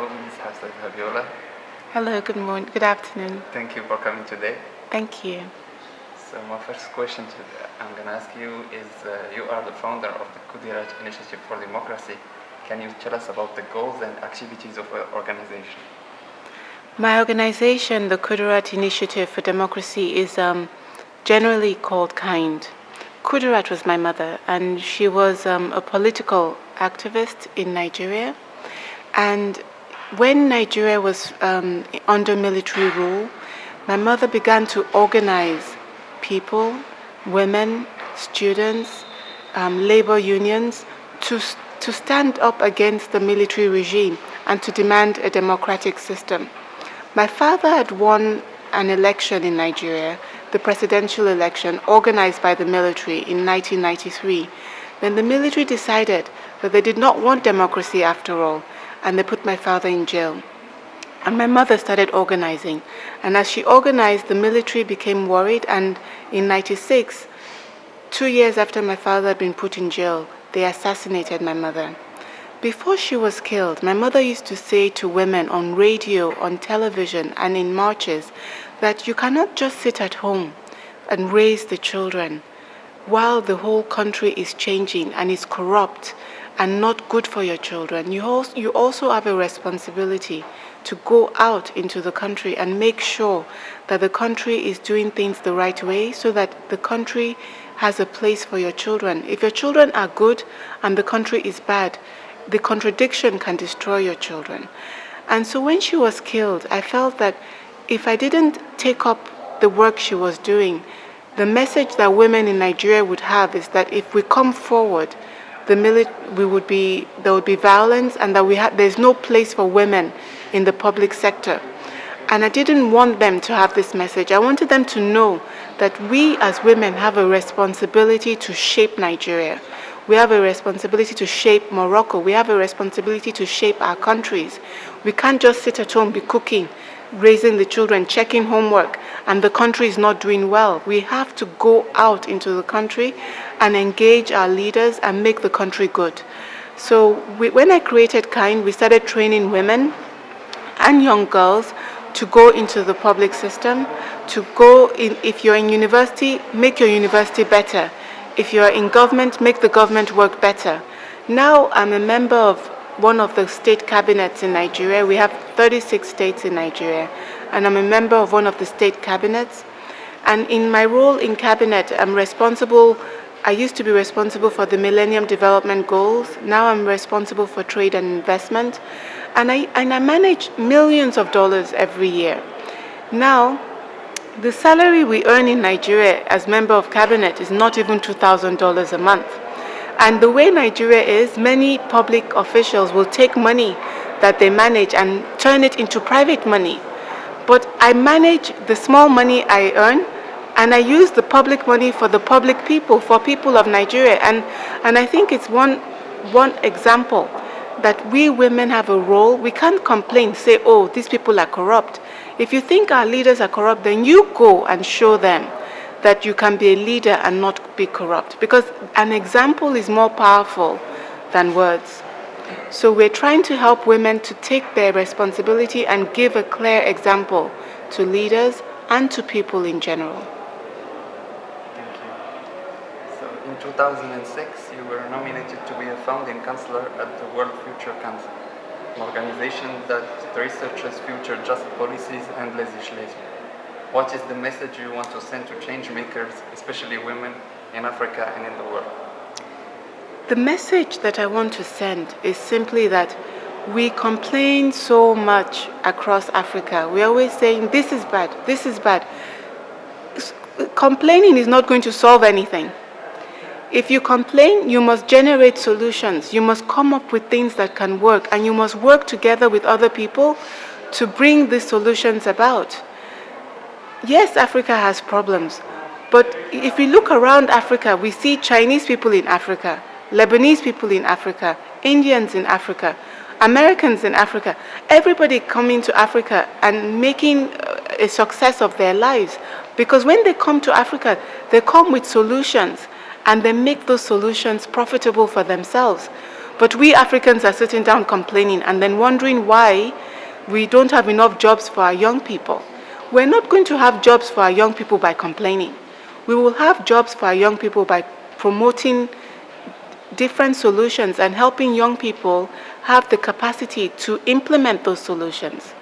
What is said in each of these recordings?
Hello, Ms. Hafsat Abiola. Hello, good morning, good afternoon. Thank you for coming today. Thank you. So my first question I'm going to ask you is, you are the founder of the Kudirat Initiative for Democracy. Can you tell us about the goals and activities of your organization? My organization, the Kudirat Initiative for Democracy, is generally called KIND. Kudirat was my mother, and she was a political activist in Nigeria. And when Nigeria was under military rule, my mother began to organize people, women, students, labor unions to stand up against the military regime and to demand a democratic system. My father had won an election in Nigeria, the presidential election organized by the military in 1993. Then the military decided that they did not want democracy after all, and they put my father in jail. And my mother started organizing. And as she organized, the military became worried, and in 96, 2 years after my father had been put in jail, they assassinated my mother. Before she was killed, my mother used to say to women on radio, on television, and in marches that you cannot just sit at home and raise the children while the whole country is changing and is corrupt and not good for your children. You also have a responsibility to go out into the country and make sure that the country is doing things the right way so that the country has a place for your children. If your children are good and the country is bad, the contradiction can destroy your children. And so when she was killed, I felt that if I didn't take up the work she was doing, the message that women in Nigeria would have is that if we come forward, there would be violence, and that there's no place for women in the public sector. And I didn't want them to have this message. I wanted them to know that we as women have a responsibility to shape Nigeria. We have a responsibility to shape Morocco. We have a responsibility to shape our countries. We can't just sit at home, be cooking, raising the children, checking homework, and the country is not doing well. We have to go out into the country and engage our leaders and make the country good. So when I created KIND, we started training women and young girls to go into the public system, to go in. If you're in university, make your university better. If you're in government, make the government work better. Now I'm a member of one of the state cabinets in Nigeria. We have 36 states in Nigeria, and I'm a member of one of the state cabinets. And in my role in cabinet, I used to be responsible for the Millennium Development Goals. Now I'm responsible for trade and investment. And I manage millions of dollars every year. Now, the salary we earn in Nigeria as member of cabinet is not even $2,000 a month. And the way Nigeria is, many public officials will take money that they manage and turn it into private money. But I manage the small money I earn, and I use the public money for the public people, for people of Nigeria. And I think it's one example that we women have a role. We can't complain, say, oh, these people are corrupt. If you think our leaders are corrupt, then you go and show them that you can be a leader and not be corrupt, because an example is more powerful than words. So we're trying to help women to take their responsibility and give a clear example to leaders and to people in general. Thank you. So in 2006, you were nominated to be a founding counselor at the World Future Council, an organization that researches future just policies and legislation. What is the message you want to send to change makers, especially women in Africa and in the world? The message that I want to send is simply that we complain so much across Africa. We're always saying, this is bad, this is bad. Complaining is not going to solve anything. If you complain, you must generate solutions. You must come up with things that can work, and you must work together with other people to bring these solutions about. Yes, Africa has problems, but if we look around Africa, we see Chinese people in Africa, Lebanese people in Africa, Indians in Africa, Americans in Africa, everybody coming to Africa and making a success of their lives. Because when they come to Africa, they come with solutions, and they make those solutions profitable for themselves. But we Africans are sitting down complaining and then wondering why we don't have enough jobs for our young people. We're not going to have jobs for our young people by complaining. We will have jobs for our young people by promoting different solutions and helping young people have the capacity to implement those solutions.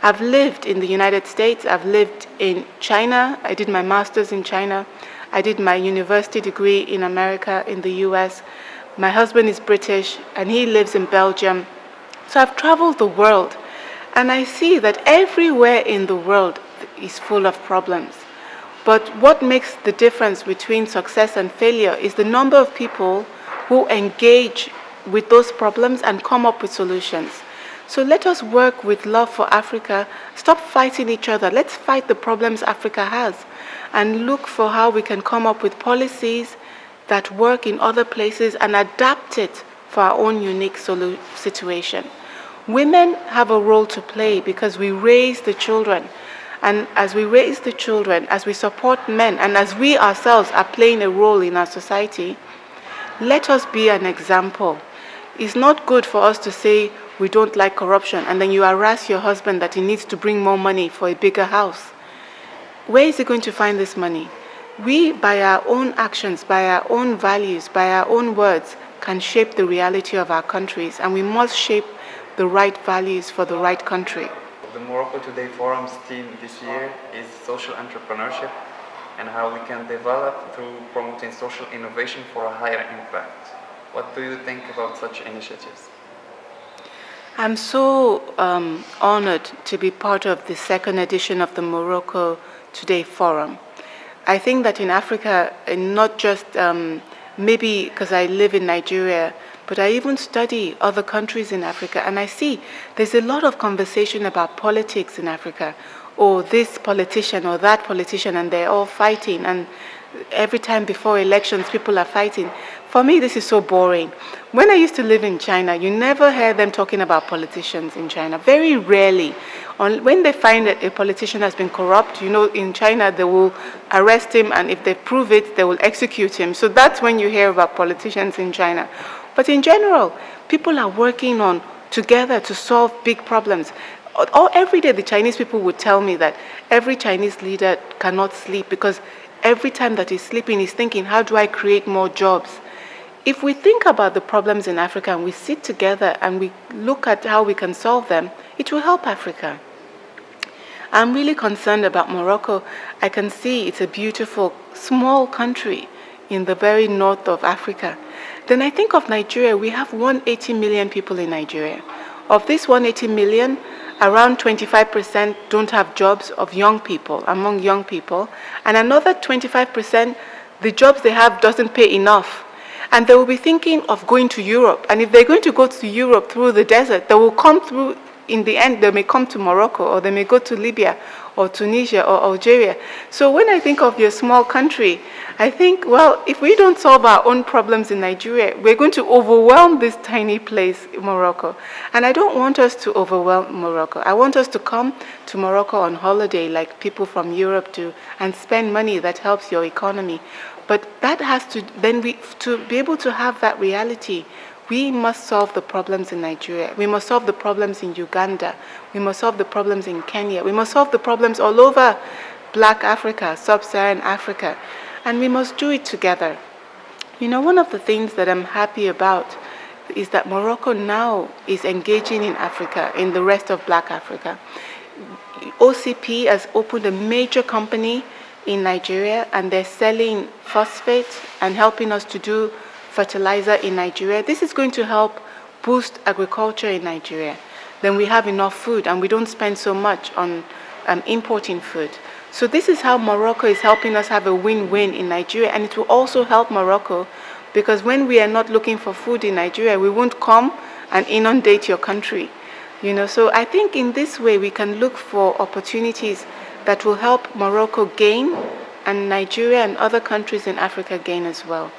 I've lived in the United States, I've lived in China, I did my master's in China, I did my university degree in America, in the US. My husband is British and he lives in Belgium. So I've traveled the world and I see that everywhere in the world is full of problems. But what makes the difference between success and failure is the number of people who engage with those problems and come up with solutions. So let us work with love for Africa. Stop fighting each other. Let's fight the problems Africa has and look for how we can come up with policies that work in other places and adapt it for our own unique situation. Women have a role to play because we raise the children. And as we raise the children, as we support men, and as we ourselves are playing a role in our society, let us be an example. It's not good for us to say we don't like corruption and then you harass your husband that he needs to bring more money for a bigger house. Where is he going to find this money? We, by our own actions, by our own values, by our own words, can shape the reality of our countries, and we must shape the right values for the right country. The Morocco Today Forum's theme this year is social entrepreneurship and how we can develop through promoting social innovation for a higher impact. What do you think about such initiatives? I'm so honored to be part of the second edition of the Morocco Today Forum. I think that in Africa, and not just maybe because I live in Nigeria, but I even study other countries in Africa, and I see there's a lot of conversation about politics in Africa, or this politician or that politician, and they're all fighting, and every time before elections, people are fighting. For me, this is so boring. When I used to live in China, you never hear them talking about politicians in China, very rarely. When they find that a politician has been corrupt, you know, in China, they will arrest him, and if they prove it, they will execute him. So that's when you hear about politicians in China. But in general, people are working on together to solve big problems. Every day, the Chinese people would tell me that every Chinese leader cannot sleep because every time that he's sleeping, he's thinking, how do I create more jobs? If we think about the problems in Africa and we sit together and we look at how we can solve them, it will help Africa. I'm really concerned about Morocco. I can see it's a beautiful, small country in the very north of Africa. Then I think of Nigeria. We have 180 million people in Nigeria. Of this 180 million, around 25% don't have jobs of young people, among young people. And another 25%, the jobs they have doesn't pay enough. And they will be thinking of going to Europe. And if they're going to go to Europe through the desert, they will come through, in the end, they may come to Morocco, or they may go to Libya, or Tunisia, or Algeria. So when I think of your small country, I think, well, if we don't solve our own problems in Nigeria, we're going to overwhelm this tiny place, Morocco. And I don't want us to overwhelm Morocco. I want us to come to Morocco on holiday like people from Europe do and spend money that helps your economy. But that has to, to be able to have that reality, we must solve the problems in Nigeria. We must solve the problems in Uganda. We must solve the problems in Kenya. We must solve the problems all over Black Africa, Sub-Saharan Africa. And we must do it together. You know, one of the things that I'm happy about is that Morocco now is engaging in Africa, in the rest of Black Africa. OCP has opened a major company in Nigeria, and they're selling phosphate and helping us to do fertilizer in Nigeria. This is going to help boost agriculture in Nigeria. Then we have enough food, and we don't spend so much on importing food. So this is how Morocco is helping us have a win-win in Nigeria, and it will also help Morocco because when we are not looking for food in Nigeria, we won't come and inundate your country. You know, so I think in this way we can look for opportunities that will help Morocco gain, and Nigeria and other countries in Africa gain as well.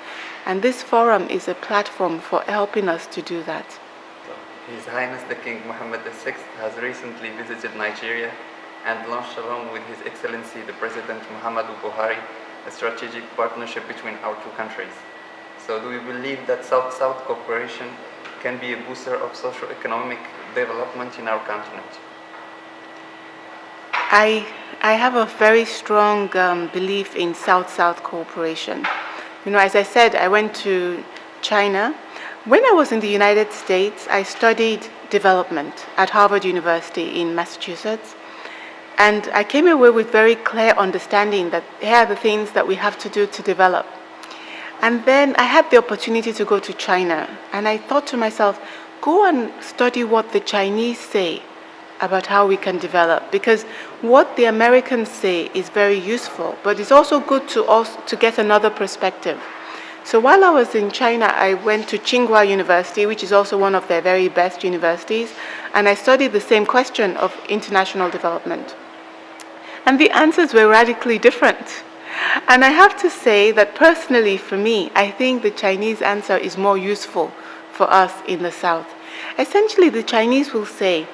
And this forum is a platform for helping us to do that. His Highness the King Mohammed VI has recently visited Nigeria and launched, along with His Excellency the President Muhammadu Buhari, a strategic partnership between our two countries. So do we believe that South-South cooperation can be a booster of socio-economic development in our continent? I have a very strong belief in South-South cooperation. As I said, I went to China. When I was in the United States, I studied development at Harvard University in Massachusetts. And I came away with very clear understanding that here are the things that we have to do to develop. And then I had the opportunity to go to China. And I thought to myself, go and study what the Chinese say about how we can develop, because what the Americans say is very useful, but it's also good to get another perspective. So while I was in China, I went to Tsinghua University, which is also one of their very best universities, and I studied the same question of international development. And the answers were radically different. And I have to say that personally, for me, I think the Chinese answer is more useful for us in the South. Essentially, the Chinese will say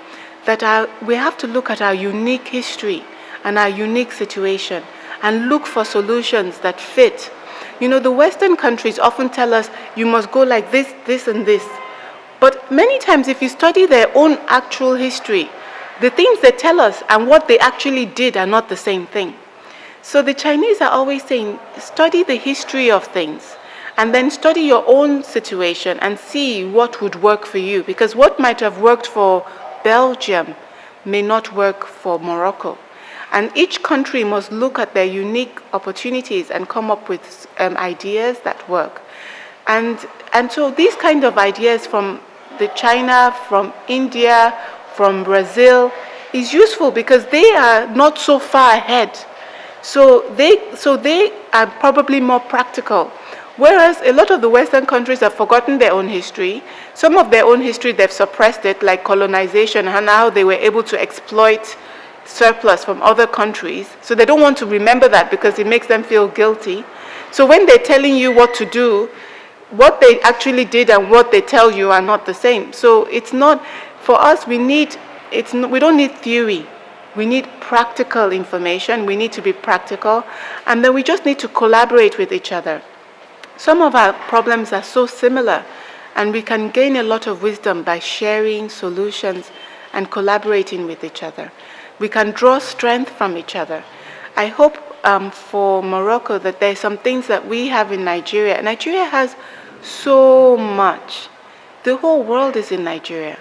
that we have to look at our unique history and our unique situation and look for solutions that fit. The Western countries often tell us, you must go like this, this, and this. But many times, if you study their own actual history, the things they tell us and what they actually did are not the same thing. So the Chinese are always saying, study the history of things and then study your own situation and see what would work for you. Because what might have worked for Belgium may not work for Morocco. And each country must look at their unique opportunities and come up with ideas that work. And so these kind of ideas from China, from India, from Brazil is useful because they are not so far ahead. So they are probably more practical. Whereas a lot of the Western countries have forgotten their own history. Some of their own history, they've suppressed it, like colonization, and how they were able to exploit surplus from other countries. So they don't want to remember that because it makes them feel guilty. So when they're telling you what to do, what they actually did and what they tell you are not the same. So it's not, for us, we don't need theory. We need practical information. We need to be practical. And then we just need to collaborate with each other. Some of our problems are so similar, and we can gain a lot of wisdom by sharing solutions and collaborating with each other. We can draw strength from each other. I hope for Morocco that there's some things that we have in Nigeria. Nigeria has so much. The whole world is in Nigeria.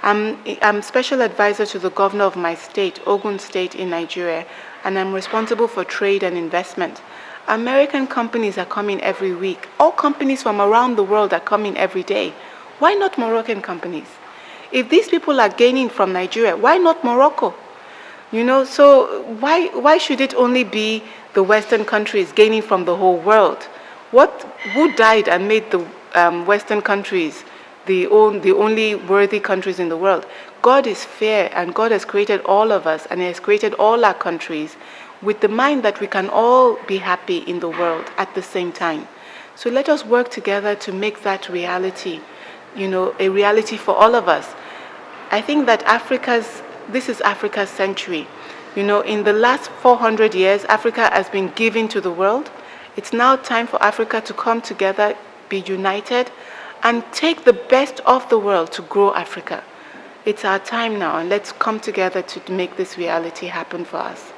I'm special advisor to the governor of my state, Ogun State in Nigeria, and I'm responsible for trade and investment. American companies are coming every week. All companies from around the world are coming every day. Why not Moroccan companies? If these people are gaining from Nigeria, why not Morocco? So why should it only be the Western countries gaining from the whole world? Who died and made the Western countries the only worthy countries in the world? God is fair, and God has created all of us, and He has created all our countries with the mind that we can all be happy in the world at the same time. So let us work together to make that reality, a reality for all of us. I think that this is Africa's century. In the last 400 years, Africa has been giving to the world. It's now time for Africa to come together, be united, and take the best of the world to grow Africa. It's our time now, and let's come together to make this reality happen for us.